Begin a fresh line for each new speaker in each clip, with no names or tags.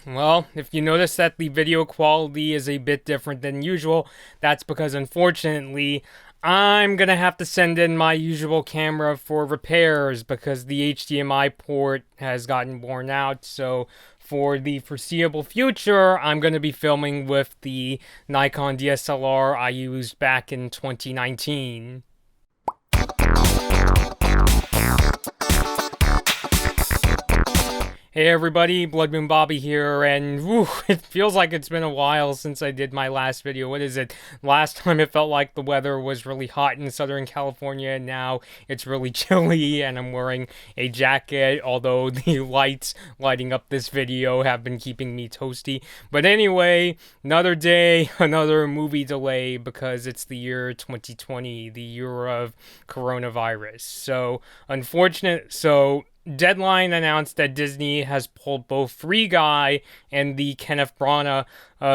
Well, if you notice that the video quality is a bit different than usual, that's because unfortunately, I'm gonna have to send in my usual camera for repairs because the HDMI port has gotten worn out. So, for the foreseeable future, I'm gonna be filming with the Nikon DSLR I used back in 2019. Hey everybody, Blood Moon Bobby here, and whew, it feels like it's been a while since I did my last video. What is it? Last time it felt like the weather was really hot in Southern California, and now it's really chilly, and I'm wearing a jacket, although the lights lighting up this video have been keeping me toasty. But anyway, another day, another movie delay, because it's the year 2020, the year of coronavirus. Deadline announced that Disney has pulled both Free Guy and the Kenneth Branagh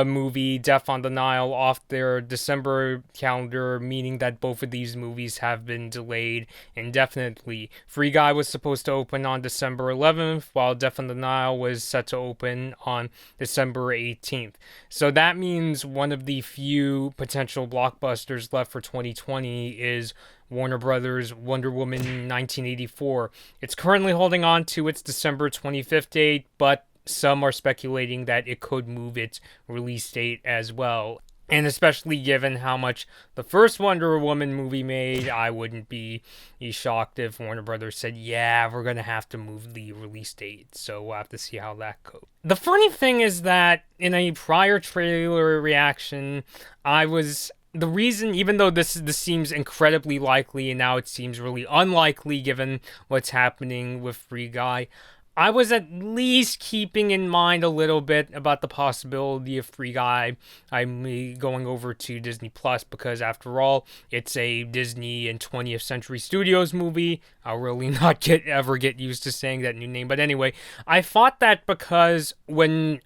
movie Death on the Nile off their December calendar, meaning that both of these movies have been delayed indefinitely. Free Guy was supposed to open on December 11th, while Death on the Nile was set to open on December 18th. So that means one of the few potential blockbusters left for 2020 is Warner Brothers' Wonder Woman 1984. It's currently holding on to its December 25th date, but some are speculating that it could move its release date as well. And especially given how much the first Wonder Woman movie made, I wouldn't be shocked if Warner Brothers said, yeah, we're going to have to move the release date. So we'll have to see how that goes. The funny thing is that in a prior trailer reaction, the reason, even though this seems incredibly likely and now it seems really unlikely given what's happening with Free Guy, I was at least keeping in mind a little bit about the possibility of Free Guy I'm going over to Disney Plus, because after all, it's a Disney and 20th Century Studios movie. I'll really not ever get used to saying that new name. But anyway, I thought that because when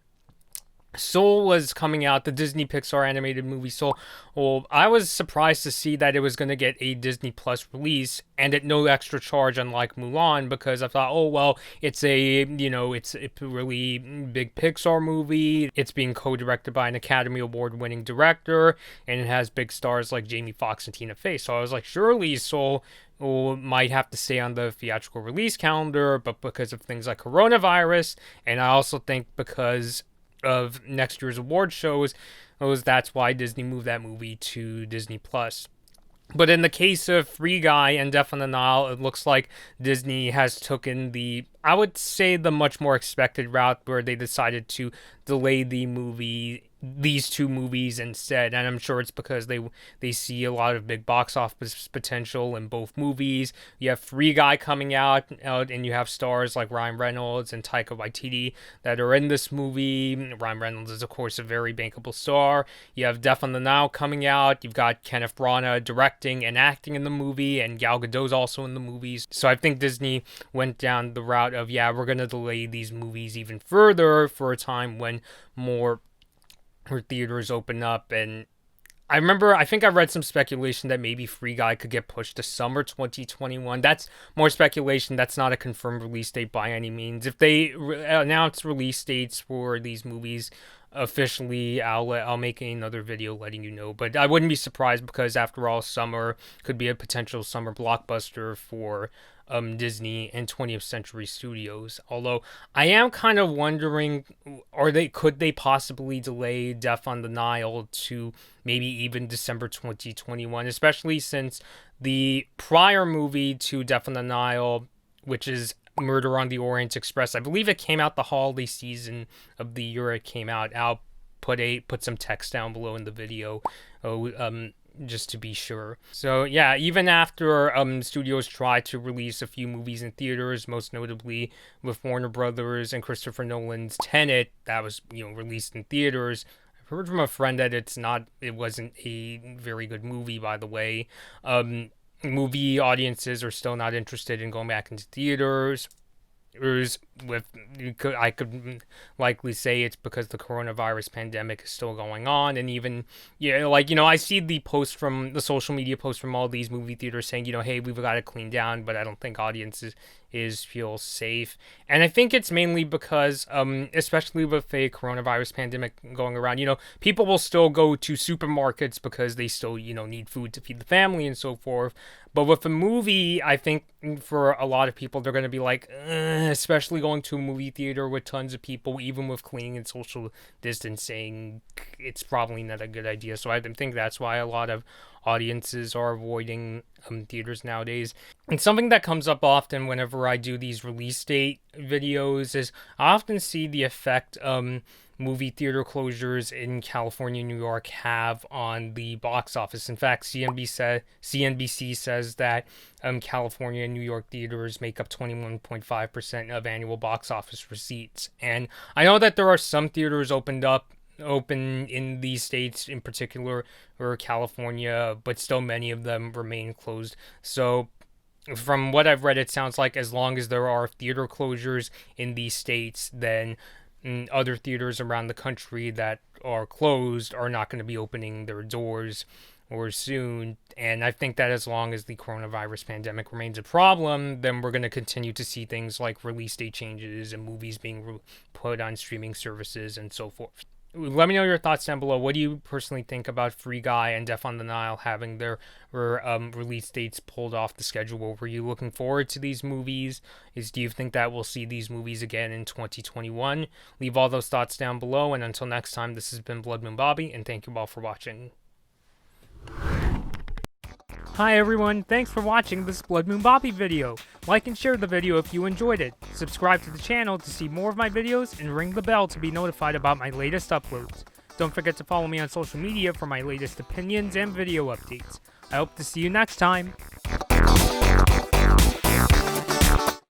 Soul was coming out, the Disney Pixar animated movie Soul, well, I was surprised to see that it was going to get a Disney Plus release and at no extra charge, unlike Mulan, because I thought, oh, well, it's it's a really big Pixar movie. It's being co-directed by an Academy Award winning director, and it has big stars like Jamie Foxx and Tina Fey. So I was like, surely Soul might have to stay on the theatrical release calendar, but because of things like coronavirus, and I also think because of next year's award shows, that's why Disney moved that movie to Disney Plus. But in the case of Free Guy and Death on the Nile, it looks like Disney has taken I would say, the much more expected route, where they decided to delay these two movies instead. And I'm sure it's because they see a lot of big box office potential in both movies. You have Free Guy coming out, and you have stars like Ryan Reynolds and Taika Waititi that are in this movie. Ryan Reynolds is, of course, a very bankable star. You have Death on the Nile coming out. You've got Kenneth Branagh directing and acting in the movie, and Gal Gadot's also in the movies. So I think Disney went down the route of, yeah, we're going to delay these movies even further for a time when more theaters open up. And I think I read some speculation that maybe Free Guy could get pushed to summer 2021. That's more speculation. That's not a confirmed release date by any means. If they announce release dates for these movies officially, I'll make another video letting you know. But I wouldn't be surprised, because after all, summer could be a potential summer blockbuster for Disney and 20th Century Studios. Although I am kind of wondering, could they possibly delay Death on the Nile to maybe even December 2021, especially since the prior movie to Death on the Nile, which is Murder on the Orient Express, I believe it came out the holiday season of the year it came out. I'll put some text down below in the video. Just to be sure. So yeah, even after studios tried to release a few movies in theaters, most notably with Warner Brothers and Christopher Nolan's Tenet, that was released in theaters. I've heard from a friend that it wasn't a very good movie, by the way. Movie audiences are still not interested in going back into theaters. I could likely say it's because the coronavirus pandemic is still going on, and even I see the social media posts from all these movie theaters saying, hey, we've got to clean down, but I don't think audiences feel safe. And I think it's mainly because, especially with a coronavirus pandemic going around, people will still go to supermarkets because they still, need food to feed the family and so forth. But with a movie, I think for a lot of people, they're going to be like, especially going to a movie theater with tons of people, even with cleaning and social distancing, it's probably not a good idea. So I think that's why a lot of audiences are avoiding theaters nowadays. And something that comes up often whenever I do these release date videos is I often see the effect movie theater closures in California and New York have on the box office. In fact, CNBC says that California and New York theaters make up 21.5% of annual box office receipts. And I know that there are some theaters open in these states, in particular or California, but still many of them remain closed. So from what I've read, it sounds like as long as there are theater closures in these states, then other theaters around the country that are closed are not going to be opening their doors or soon. And I think that as long as the coronavirus pandemic remains a problem, then we're going to continue to see things like release date changes and movies being put on streaming services and so forth. Let me know your thoughts down below. What do you personally think about Free Guy and Death on the Nile having their release dates pulled off the schedule? Were you looking forward to these movies? Do you think that we'll see these movies again in 2021? Leave all those thoughts down below. And until next time, this has been Blood Moon Bobby, and thank you all for watching. Hi everyone, thanks for watching this Blood Moon Bobby video. Like and share the video if you enjoyed it. Subscribe to the channel to see more of my videos and ring the bell to be notified about my latest uploads. Don't forget to follow me on social media for my latest opinions and video updates. I hope to see you next time.